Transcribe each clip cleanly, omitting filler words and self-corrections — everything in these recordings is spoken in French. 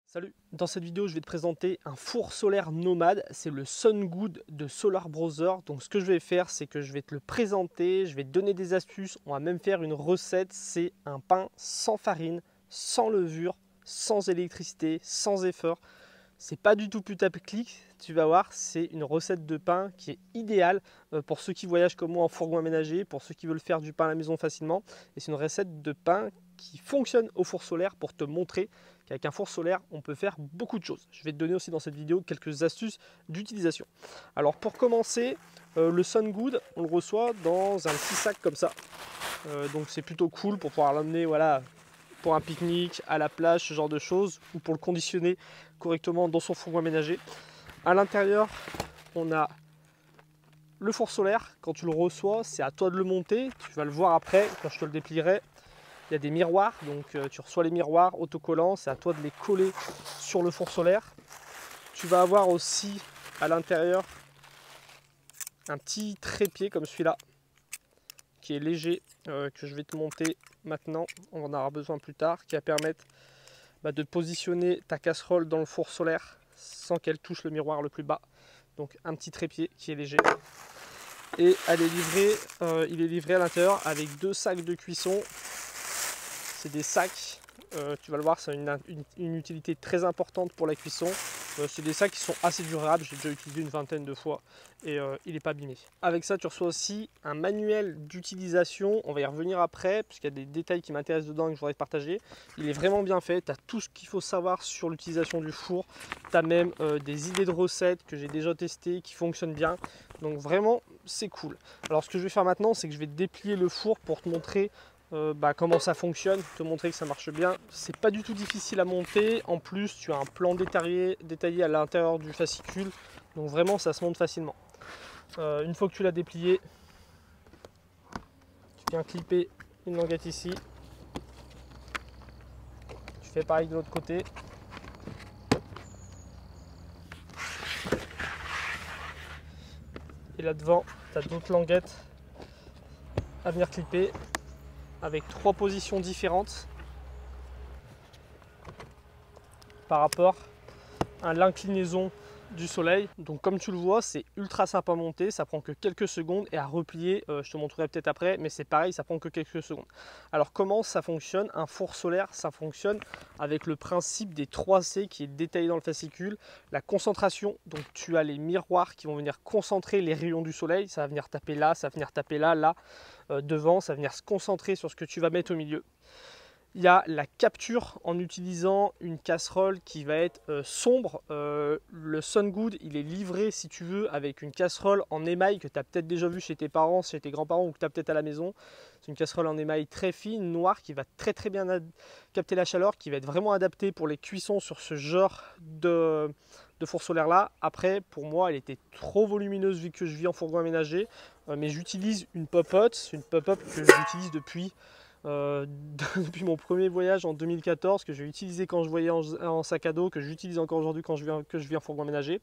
Salut, dans cette vidéo je vais te présenter un four solaire nomade, c'est le Sungood de Solar Brother. Donc ce que je vais faire, c'est que je vais te le présenter, je vais te donner des astuces, on va même faire une recette. C'est un pain sans farine, sans levure, sans électricité, sans effort. C'est pas du tout putaclic, tu vas voir, c'est une recette de pain qui est idéale pour ceux qui voyagent comme moi en fourgon aménagé, pour ceux qui veulent faire du pain à la maison facilement. Et c'est une recette de pain qui fonctionne au four solaire pour te montrer qu'avec un four solaire, on peut faire beaucoup de choses. Je vais te donner aussi dans cette vidéo quelques astuces d'utilisation. Alors pour commencer, le Sungood, on le reçoit dans un petit sac comme ça. Donc c'est plutôt cool pour pouvoir l'emmener, voilà, pour un pique-nique, à la plage, ce genre de choses, ou pour le conditionner correctement dans son fourgon aménagé. À l'intérieur, on a le four solaire. Quand tu le reçois, c'est à toi de le monter. Tu vas le voir après, quand je te le déplierai. Il y a des miroirs, donc tu reçois les miroirs autocollants, c'est à toi de les coller sur le four solaire. Tu vas avoir aussi à l'intérieur un petit trépied comme celui-là, qui est léger, que je vais te monter maintenant, on en aura besoin plus tard, qui va permettre de positionner ta casserole dans le four solaire sans qu'elle touche le miroir le plus bas. Donc un petit trépied qui est léger. Et il est livré à l'intérieur avec deux sacs de cuisson. C'est des sacs, tu vas le voir, c'est une utilité très importante pour la cuisson. C'est des sacs qui sont assez durables, j'ai déjà utilisé une vingtaine de fois et il n'est pas abîmé. Avec ça, tu reçois aussi un manuel d'utilisation, on va y revenir après, puisqu'il y a des détails qui m'intéressent dedans et que je voudrais te partager. Il est vraiment bien fait, tu as tout ce qu'il faut savoir sur l'utilisation du four, tu as même des idées de recettes que j'ai déjà testées, qui fonctionnent bien, donc vraiment c'est cool. Alors ce que je vais faire maintenant, c'est que je vais déplier le four pour te montrer comment ça fonctionne, te montrer que ça marche bien. C'est pas du tout difficile à monter, en plus tu as un plan détaillé à l'intérieur du fascicule, donc vraiment ça se monte facilement. Une fois que tu l'as déplié, tu viens clipper une languette ici, tu fais pareil de l'autre côté. Et là devant, tu as d'autres languettes à venir clipper avec trois positions différentes par rapport à l'inclinaison du soleil. Donc comme tu le vois, c'est ultra simple à monter, ça prend que quelques secondes, et à replier, je te montrerai peut-être après, mais c'est pareil, ça prend que quelques secondes. Alors comment ça fonctionne? Un four solaire, ça fonctionne avec le principe des 3C qui est détaillé dans le fascicule. La concentration, donc tu as les miroirs qui vont venir concentrer les rayons du soleil, ça va venir taper là, ça va venir taper là, devant, ça va venir se concentrer sur ce que tu vas mettre au milieu. Il y a la capture en utilisant une casserole qui va être sombre. Le Sungood, il est livré, si tu veux, avec une casserole en émail que tu as peut-être déjà vu chez tes parents, chez tes grands-parents, ou que tu as peut-être à la maison. C'est une casserole en émail très fine, noire, qui va très bien capter la chaleur, qui va être vraiment adaptée pour les cuissons sur ce genre de four solaire là. Après, pour moi, elle était trop volumineuse vu que je vis en fourgon aménagé, mais j'utilise une pop-up, que j'utilise depuis depuis mon premier voyage en 2014, que j'ai utilisé quand je voyais en sac à dos, que j'utilise encore aujourd'hui quand je vis en fourgon aménagé.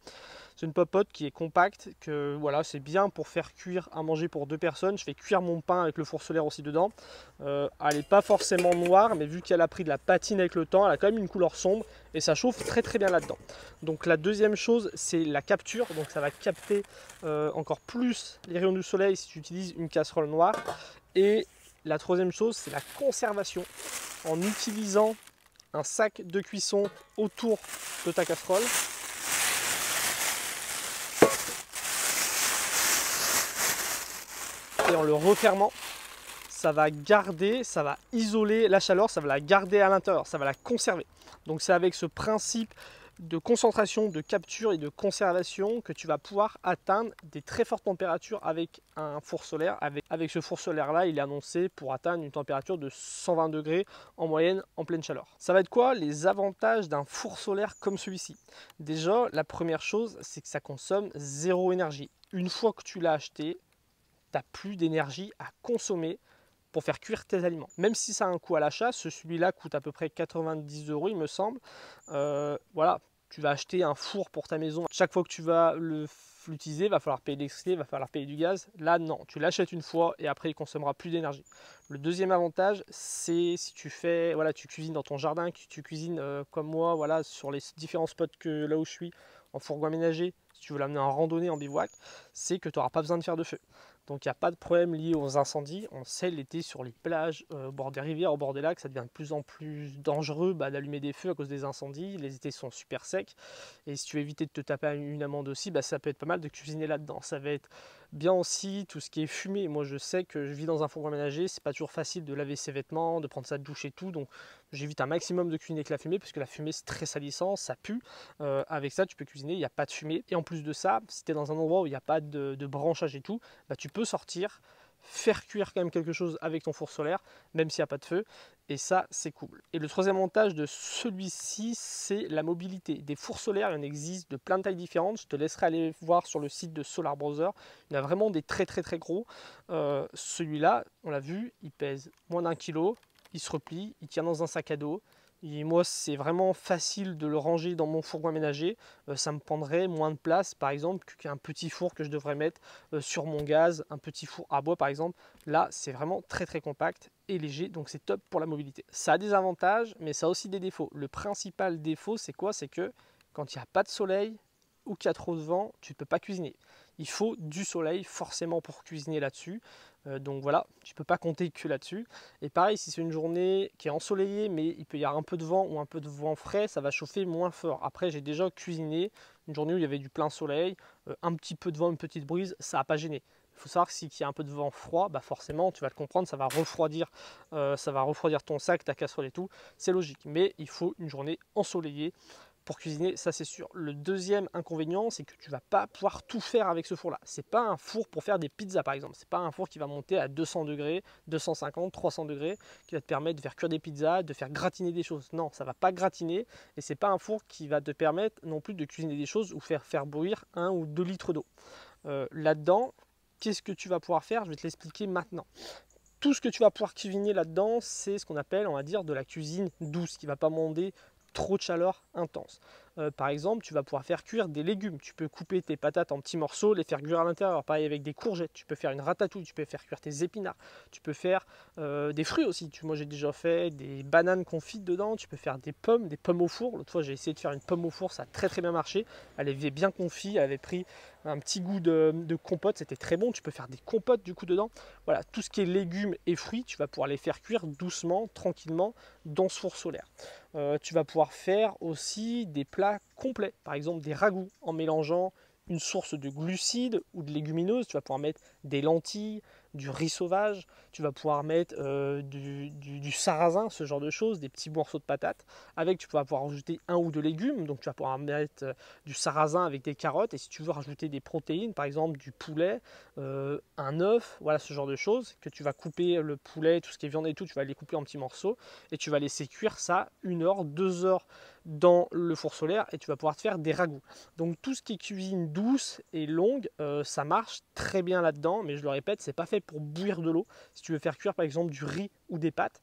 C'est une popote qui est compacte, que voilà, c'est bien pour faire cuire à manger pour deux personnes. Je fais cuire mon pain avec le four solaire aussi dedans. Elle n'est pas forcément noire, mais vu qu'elle a pris de la patine avec le temps, elle a quand même une couleur sombre et ça chauffe très bien là-dedans. Donc la deuxième chose, c'est la capture. Donc ça va capter encore plus les rayons du soleil si tu utilises une casserole noire. Et la troisième chose, c'est la conservation, en utilisant un sac de cuisson autour de ta casserole. Et en le refermant, ça va isoler la chaleur, ça va la garder à l'intérieur, ça va la conserver. Donc c'est avec ce principe de concentration, de capture et de conservation que tu vas pouvoir atteindre des très fortes températures avec un four solaire. Avec ce four solaire là, il est annoncé pour atteindre une température de 120 degrés en moyenne en pleine chaleur. Ça va être quoi les avantages d'un four solaire comme celui-ci? Déjà, la première chose, c'est que ça consomme zéro énergie. Une fois que tu l'as acheté, tu n'as plus d'énergie à consommer pour faire cuire tes aliments. Même si ça a un coût à l'achat, celui-là coûte à peu près 90 € il me semble. Voilà, tu vas acheter un four pour ta maison. Chaque fois que tu vas le l'utiliser, il va falloir payer de l'électricité, il va falloir payer du gaz. Là, non, tu l'achètes une fois et après, il ne consommera plus d'énergie. Le deuxième avantage, c'est si tu fais, voilà, tu cuisines dans ton jardin, que tu cuisines comme moi, voilà, sur les différents spots que là où je suis, en fourgon aménagé, si tu veux l'amener en randonnée, en bivouac, c'est que tu n'auras pas besoin de faire de feu. Donc il n'y a pas de problème lié aux incendies. On sait l'été sur les plages, au bord des rivières, au bord des lacs, ça devient de plus en plus dangereux d'allumer des feux à cause des incendies. Les étés sont super secs. Et si tu veux éviter de te taper une amende aussi, ça peut être pas mal de cuisiner là-dedans. Ça va être bien aussi tout ce qui est fumé. Moi je sais que je vis dans un fourgon aménagé, c'est pas toujours facile de laver ses vêtements, de prendre sa douche et tout. Donc j'évite un maximum de cuisiner avec la fumée, parce que la fumée c'est très salissant, ça pue. Avec ça tu peux cuisiner, il n'y a pas de fumée. Et en plus de ça, si tu es dans un endroit où il n'y a pas de branchage et tout, tu peux sortir, faire cuire quand même quelque chose avec ton four solaire, même s'il n'y a pas de feu, et ça c'est cool. Et le troisième avantage de celui-ci, c'est la mobilité. Des fours solaires, il en existe de plein de tailles différentes, je te laisserai aller voir sur le site de Solar Brother, il y en a vraiment des très gros. Celui-là, on l'a vu, il pèse moins d'1 kg, il se replie, il tient dans un sac à dos. Et moi, c'est vraiment facile de le ranger dans mon fourgon aménagé. Ça me prendrait moins de place, par exemple, qu'un petit four que je devrais mettre sur mon gaz, un petit four à bois, par exemple. Là, c'est vraiment très compact et léger, donc c'est top pour la mobilité. Ça a des avantages, mais ça a aussi des défauts. Le principal défaut, c'est quoi? C'est que quand il n'y a pas de soleil ou qu'il y a trop de vent, tu ne peux pas cuisiner. Il faut du soleil forcément pour cuisiner là-dessus. Donc voilà, tu ne peux pas compter que là-dessus. Et pareil, si c'est une journée qui est ensoleillée, mais il peut y avoir un peu de vent ou un peu de vent frais, ça va chauffer moins fort. Après, j'ai déjà cuisiné une journée où il y avait du plein soleil, un petit peu de vent, une petite brise, ça n'a pas gêné. Il faut savoir que s'il y a un peu de vent froid, forcément, tu vas le comprendre, ça va refroidir ton sac, ta casserole et tout. C'est logique, mais il faut une journée ensoleillée pour cuisiner, ça c'est sûr. Le deuxième inconvénient, c'est que tu vas pas pouvoir tout faire avec ce four-là. C'est pas un four pour faire des pizzas par exemple. C'est pas un four qui va monter à 200 degrés, 250, 300 degrés, qui va te permettre de faire cuire des pizzas, de faire gratiner des choses. Non, ça va pas gratiner, et c'est pas un four qui va te permettre non plus de cuisiner des choses ou faire bouillir 1 ou 2 litres d'eau. Là-dedans, qu'est-ce que tu vas pouvoir faire? Je vais te l'expliquer maintenant. Tout ce que tu vas pouvoir cuisiner là-dedans, c'est ce qu'on appelle, on va dire, de la cuisine douce, qui ne va pas demander trop de chaleur intense. Par exemple, tu vas pouvoir faire cuire des légumes. Tu peux couper tes patates en petits morceaux, les faire cuire à l'intérieur. Pareil avec des courgettes. Tu peux faire une ratatouille, tu peux faire cuire tes épinards. Tu peux faire des fruits aussi. Moi, j'ai déjà fait des bananes confites dedans. Tu peux faire des pommes au four. L'autre fois, j'ai essayé de faire une pomme au four. Ça a très bien marché. Elle avait bien confit. Elle avait pris un petit goût de compote. C'était très bon. Tu peux faire des compotes du coup dedans. Voilà, tout ce qui est légumes et fruits, tu vas pouvoir les faire cuire doucement, tranquillement dans ce four solaire. Tu vas pouvoir faire aussi des plats complets, par exemple des ragoûts en mélangeant une source de glucides ou de légumineuses. Tu vas pouvoir mettre des lentilles, du riz sauvage, tu vas pouvoir mettre du sarrasin, ce genre de choses, des petits morceaux de patates. Avec, tu vas pouvoir rajouter 1 ou 2 légumes, donc tu vas pouvoir mettre du sarrasin avec des carottes. Et si tu veux rajouter des protéines, par exemple du poulet, un œuf, voilà ce genre de choses, que tu vas couper le poulet, tout ce qui est viande et tout, tu vas les couper en petits morceaux et tu vas laisser cuire ça 1 heure, 2 heures dans le four solaire, et tu vas pouvoir te faire des ragoûts. Donc tout ce qui est cuisine douce et longue, ça marche très bien là-dedans, mais je le répète, c'est pas fait pour bouillir de l'eau. Si tu veux faire cuire par exemple du riz ou des pâtes,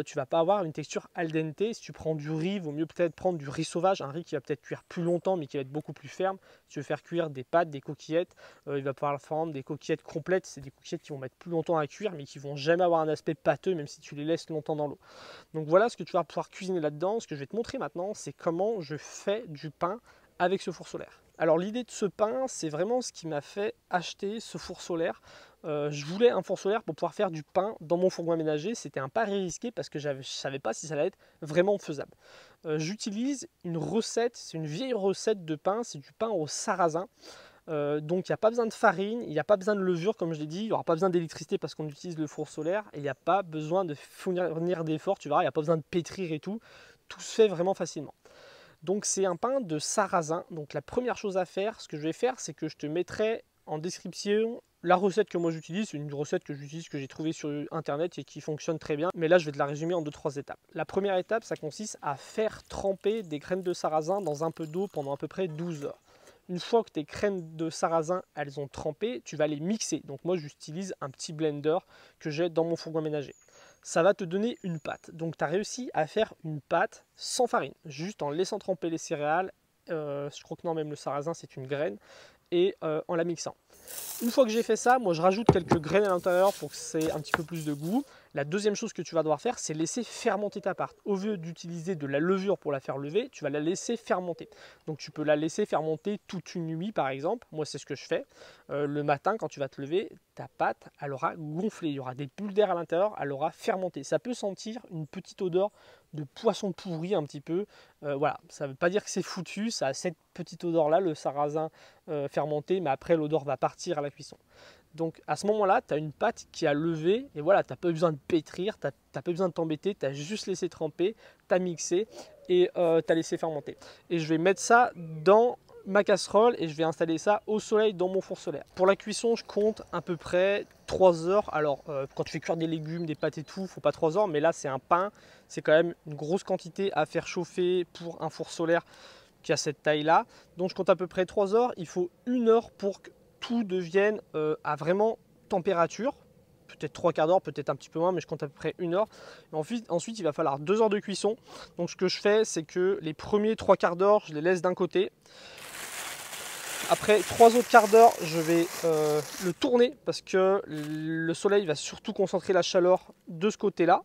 tu vas pas avoir une texture al dente. Si tu prends du riz, vaut mieux peut-être prendre du riz sauvage, un riz qui va peut-être cuire plus longtemps mais qui va être beaucoup plus ferme. Si tu veux faire cuire des pâtes, des coquillettes, il va pouvoir prendre des coquillettes complètes. C'est des coquillettes qui vont mettre plus longtemps à cuire mais qui vont jamais avoir un aspect pâteux même si tu les laisses longtemps dans l'eau. Donc voilà ce que tu vas pouvoir cuisiner là-dedans. Ce que je vais te montrer maintenant, c'est comment je fais du pain avec ce four solaire. Alors l'idée de ce pain, c'est vraiment ce qui m'a fait acheter ce four solaire. Je voulais un four solaire pour pouvoir faire du pain dans mon fourgon aménagé. C'était un pari risqué parce que je ne savais pas si ça allait être vraiment faisable. J'utilise une recette, c'est une vieille recette de pain, c'est du pain au sarrasin. Donc il n'y a pas besoin de farine, il n'y a pas besoin de levure comme je l'ai dit, il n'y aura pas besoin d'électricité parce qu'on utilise le four solaire, et il n'y a pas besoin de fournir d'efforts, tu verras, il n'y a pas besoin de pétrir et tout se fait vraiment facilement. Donc c'est un pain de sarrasin. Donc la première chose à faire, ce que je vais faire, c'est que je te mettrai en description la recette que moi j'utilise. C'est une recette que j'utilise, que j'ai trouvée sur internet et qui fonctionne très bien. Mais là je vais te la résumer en 2-3 étapes. La première étape, ça consiste à faire tremper des graines de sarrasin dans un peu d'eau pendant à peu près 12 heures. Une fois que tes graines de sarrasin elles ont trempé, tu vas les mixer. Donc moi j'utilise un petit blender que j'ai dans mon fourgon aménagé. Ça va te donner une pâte. Donc tu as réussi à faire une pâte sans farine, juste en laissant tremper les céréales. Je crois que non, même le sarrasin c'est une graine. et en la mixant. Une fois que j'ai fait ça, moi je rajoute quelques graines à l'intérieur pour que c'est un petit peu plus de goût. La deuxième chose que tu vas devoir faire, c'est laisser fermenter ta pâte. Au lieu d'utiliser de la levure pour la faire lever, tu vas la laisser fermenter. Donc tu peux la laisser fermenter toute une nuit par exemple. Moi c'est ce que je fais. Le matin quand tu vas te lever, ta pâte elle aura gonflé. Il y aura des bulles d'air à l'intérieur, elle aura fermenté. Ça peut sentir une petite odeur de poisson pourri un petit peu. Voilà, ça ne veut pas dire que c'est foutu, ça a cette petite odeur là, le sarrasin fermenté, mais après l'odeur va partir à la cuisson. Donc à ce moment-là, tu as une pâte qui a levé et voilà, tu n'as pas besoin de pétrir, tu n'as pas besoin de t'embêter, tu as juste laissé tremper, tu as mixé et tu as laissé fermenter. Et je vais mettre ça dans ma casserole et je vais installer ça au soleil dans mon four solaire. Pour la cuisson, je compte à peu près 3 heures. Alors quand tu fais cuire des légumes, des pâtes et tout, il ne faut pas 3 heures, mais là c'est un pain, c'est quand même une grosse quantité à faire chauffer pour un four solaire qui a cette taille-là. Donc je compte à peu près 3 heures. Il faut 1 heure pour que tout devienne à vraiment température. Peut-être 3/4 d'heure, peut-être un petit peu moins, mais je compte à peu près 1 heure. Et ensuite, il va falloir 2 heures de cuisson. Donc ce que je fais, c'est que les premiers 3/4 d'heure, je les laisse d'un côté. Après 3 autres quarts d'heure, je vais le tourner parce que le soleil va surtout concentrer la chaleur de ce côté-là.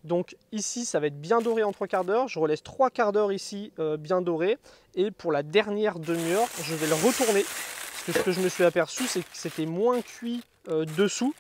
Donc ici, ça va être bien doré en 3/4 d'heure. Je relaisse 3/4 d'heure ici bien doré. Et pour la dernière demi-heure, je vais le retourner. Parce que ce que je me suis aperçu, c'est que c'était moins cuit dessous.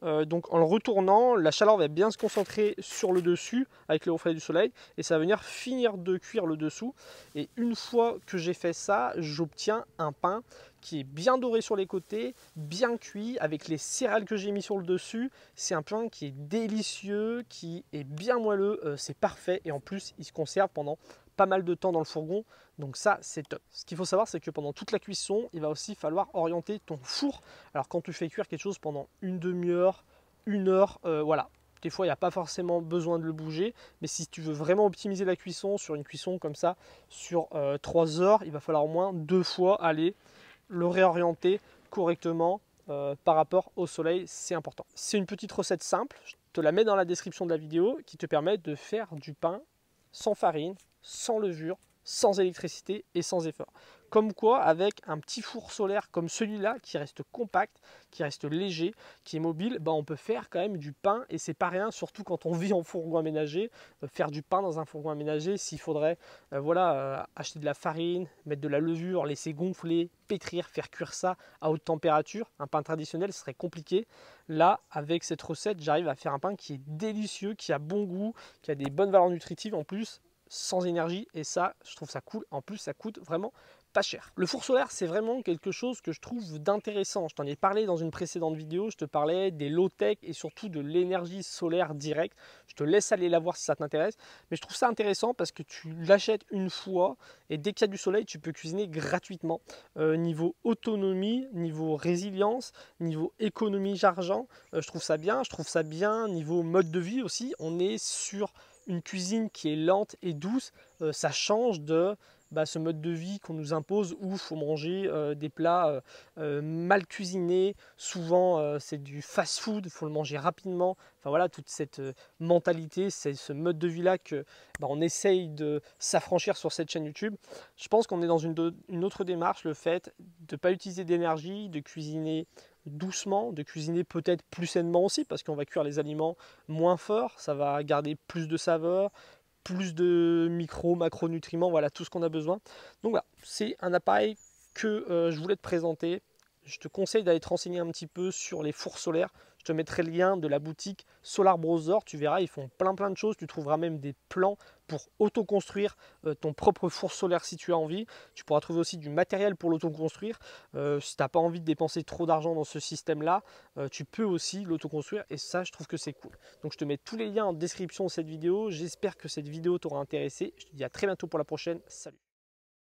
Donc en le retournant, la chaleur va bien se concentrer sur le dessus avec les reflets du soleil. Et ça va venir finir de cuire le dessous. Et une fois que j'ai fait ça, j'obtiens un pain qui est bien doré sur les côtés, bien cuit, avec les céréales que j'ai mis sur le dessus. C'est un pain qui est délicieux, qui est bien moelleux, c'est parfait. Et en plus, il se conserve pendant pas mal de temps dans le fourgon, donc ça c'est top. Ce qu'il faut savoir, c'est que pendant toute la cuisson, il va aussi falloir orienter ton four. Alors quand tu fais cuire quelque chose pendant une demi-heure, 1 heure, voilà. Des fois, il n'y a pas forcément besoin de le bouger, mais si tu veux vraiment optimiser la cuisson sur une cuisson comme ça, sur 3 heures, il va falloir au moins 2 fois aller le réorienter correctement par rapport au soleil, c'est important. C'est une petite recette simple, je te la mets dans la description de la vidéo, qui te permet de faire du pain sans farine, sans levure, sans électricité et sans effort. Comme quoi, avec un petit four solaire comme celui-là, qui reste compact, qui reste léger, qui est mobile, on peut faire quand même du pain et c'est pas rien, surtout quand on vit en fourgon aménagé. Faire du pain dans un fourgon aménagé, s'il faudrait acheter de la farine, mettre de la levure, laisser gonfler, pétrir, faire cuire ça à haute température, un pain traditionnel, ce serait compliqué. Là, avec cette recette, j'arrive à faire un pain qui est délicieux, qui a bon goût, qui a des bonnes valeurs nutritives en plus, sans énergie, et ça, je trouve ça cool. En plus, ça coûte vraiment pas cher. Le four solaire, c'est vraiment quelque chose que je trouve d'intéressant. Je t'en ai parlé dans une précédente vidéo, je te parlais des low-tech et surtout de l'énergie solaire directe. Je te laisse aller la voir si ça t'intéresse. Mais je trouve ça intéressant parce que tu l'achètes une fois et dès qu'il y a du soleil, tu peux cuisiner gratuitement. Niveau autonomie, niveau résilience, niveau économie d'argent, je trouve ça bien. Je trouve ça bien niveau mode de vie aussi. On est sur une cuisine qui est lente et douce. Ça change de ce mode de vie qu'on nous impose où il faut manger des plats mal cuisinés, souvent c'est du fast food, il faut le manger rapidement. Enfin voilà, toute cette mentalité, c'est ce mode de vie là que on essaye de s'affranchir sur cette chaîne YouTube. Je pense qu'on est dans une autre démarche, le fait de ne pas utiliser d'énergie, de cuisiner doucement, de cuisiner peut-être plus sainement aussi parce qu'on va cuire les aliments moins forts, ça va garder plus de saveur, plus de macronutriments, voilà tout ce qu'on a besoin. Donc voilà, c'est un appareil que je voulais te présenter. Je te conseille d'aller te renseigner un petit peu sur les fours solaires. Je te mettrai le lien de la boutique Solar Browser. Tu verras, ils font plein de choses. Tu trouveras même des plans pour autoconstruire ton propre four solaire si tu as envie. Tu pourras trouver aussi du matériel pour l'autoconstruire. Si tu n'as pas envie de dépenser trop d'argent dans ce système-là, tu peux aussi l'autoconstruire et ça, je trouve que c'est cool. Donc je te mets tous les liens en description de cette vidéo. J'espère que cette vidéo t'aura intéressé. Je te dis à très bientôt pour la prochaine. Salut!